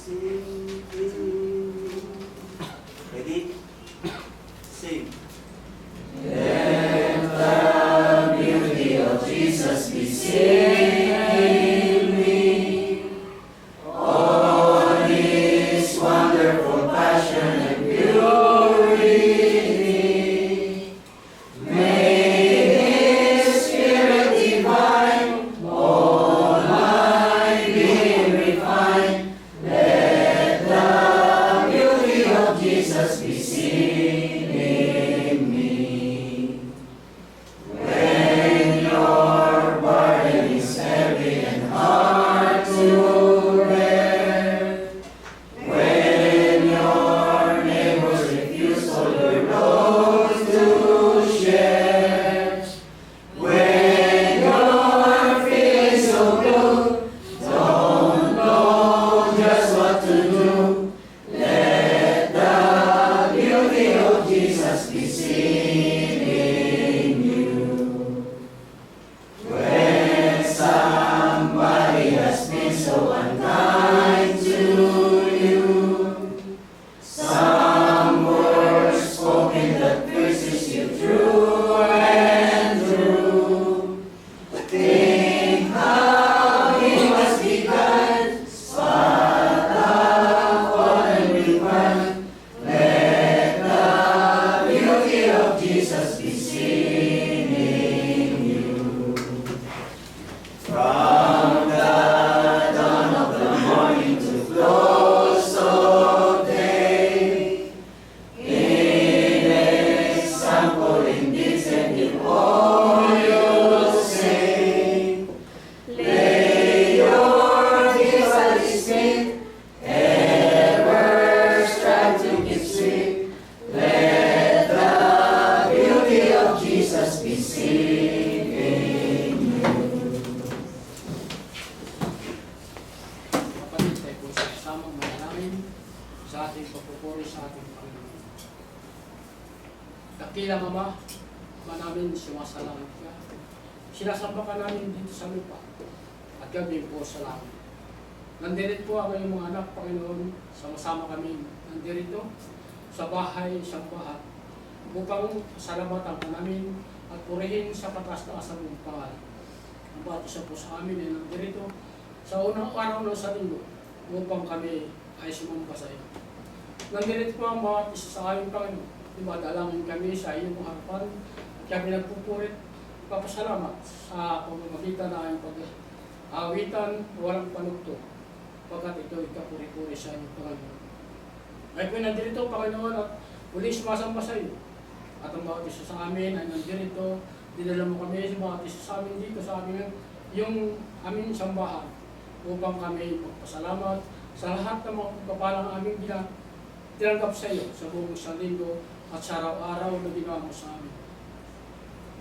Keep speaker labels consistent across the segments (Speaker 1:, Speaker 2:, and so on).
Speaker 1: Ready? Sing.
Speaker 2: Let the beauty of Jesus be seen in me. All His wonderful passion and purity. May His Spirit divine all my being refine. Let the beauty of Jesus be seen in me. When your burden is heavy and hard to bear, when your neighbors refuse all your load to share, when you're feeling so blue, don't know just what to do, let the beauty of Jesus be seen in you. When somebody has been so unkind to you, some words spoken that pierces you through and through, think how He must be kind, spot the fallen rewind. Let the beauty of Jesus be seen in you. From the dawn of the morning to close of day, in example, in deeds and in all you say, lay your gifts at His feet, ever strive to keep sweet. Let the beauty of Jesus be seen in you.
Speaker 3: Kapatid, tayo po sa kasamang manalangin sa ating pagpupuri sa ating Panginoon. Dakilang Ama, manamin sumasalangit ka. Sinasamba ka namin dito sa lupa at gabi po sa langit. Nandirit po ang iyong mga anak, Panginoon, sama-sama kami nandirito sa bahay, sambahan, upang salamatan ka namin at purihin sa kataas-taas ng pangalan. Ang bawat isa po sa amin ay nandirito sa unang araw ng sa linggo upang kami ay sumamba sa iyo. Nandirit po ang bawat isa sa aming Panginoon. Dumadalangin kami sa iyong harapan at kami nagpupurit, papasalamat sa pamamagitan na aming pag-awitan walang panugtog, pagkat ito ikapuri-puri sa iyong Panginoon. Ay po nandirito, Panginoon, at muli sumasamba sa iyo. At ang bawat isa sa amin ay nandirito, dinala mo kami sa bawat isa sa amin dito sa amin yung aming sambahan upang kami magpasalamat sa lahat ng mga pagpapalang aming tinanggap sa iyo sa buong isang linggo at sa araw-araw na ginawa mo sa amin.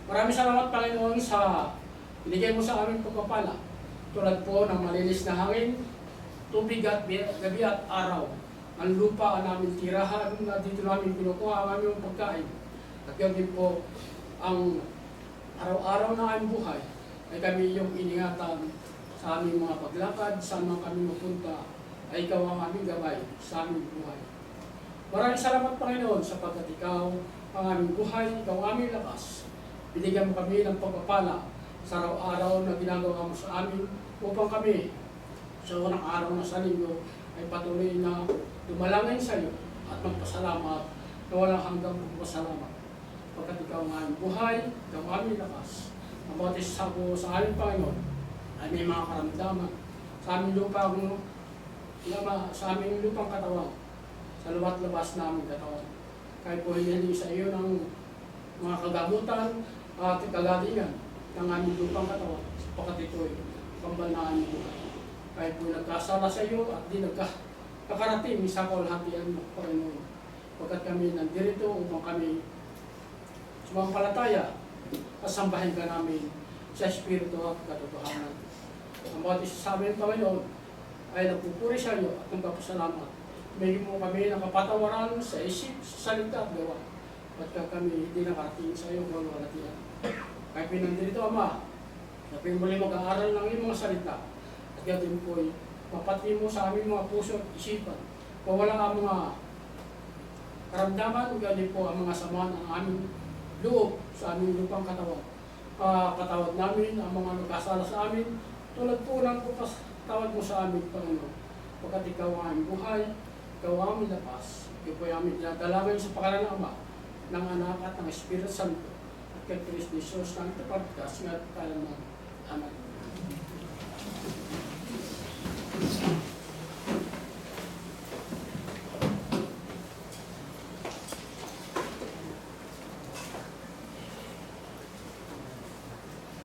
Speaker 3: Maraming salamat, Panginoon, sa binigay mo sa aming pagpapala, tulad po ng malinis na hangin, tubig at gabi at araw, ang lupa ang aming tirahan na dito namin pinukuha ang aming pagkain, at gabi po ang araw-araw na aming buhay ay kami iyong iningatan sa aming mga paglakad, saan man kami mapunta, ay ikaw ang aming gabay sa aming buhay. Maraming salamat, Panginoon, sapagkat ikaw ang aming buhay, ikaw ang aming lakas. Binigyan mo kami ng pagpapala sa araw-araw na ginagawa mo sa amin upang kami sa unang araw na sa linggo ay patuloy na dumalangin sa iyo at magpasalamat na walang hanggang magpasalamat. Pagkat ikaw ang aming buhay, ikaw ang aming lakas. Ang bawat isa ko sa aming Panginoon ay may mga karamdaman sa aming sa aming lupang katawan, sa luwat-labas na aming katawan. Kahit po hindi sa iyo ng mga kagamutan at kagalingan ng aming lupang katawan, sapagkat ito ay pambal na aming buhay. Kahit po nagkasala sa iyo at di nakarating sa kalahatian ng Panginoon. Pagkat kami nandirito upang kami sumampalataya at sambahin ka namin sa Espiritu at katotohanan. Ang bawat isa sa amin, Panginoon, ay nagpupuri sa iyo at nagpapasalamat. Bigyan mo kami ng kapatawaran sa isip, sa salita at gawa. Pagka kami hindi nakarating sa iyo, kalahatian. Kahit pinandirito, Ama, na muli mag-aaral ng iyong mga salita at gatin po'y mapati mo sa aming mga puso at isipan. Mawala ang mga karamdaman, galing po ang mga sama ng aming loob sa aming lupang katawan. Patawad namin ang mga nagkasala sa amin, tulad po ng tawad mo sa amin, Panginoon. Pagkat ikaw ang aming buhay, ikaw ang aming lapas. Ikaw po ang aming dinadalaman sa pangalan ng Ama, ng Anak at ng Espiritu Santo. At kay Kristo Jesus na ito pagkas, nga't kailanman. Amen.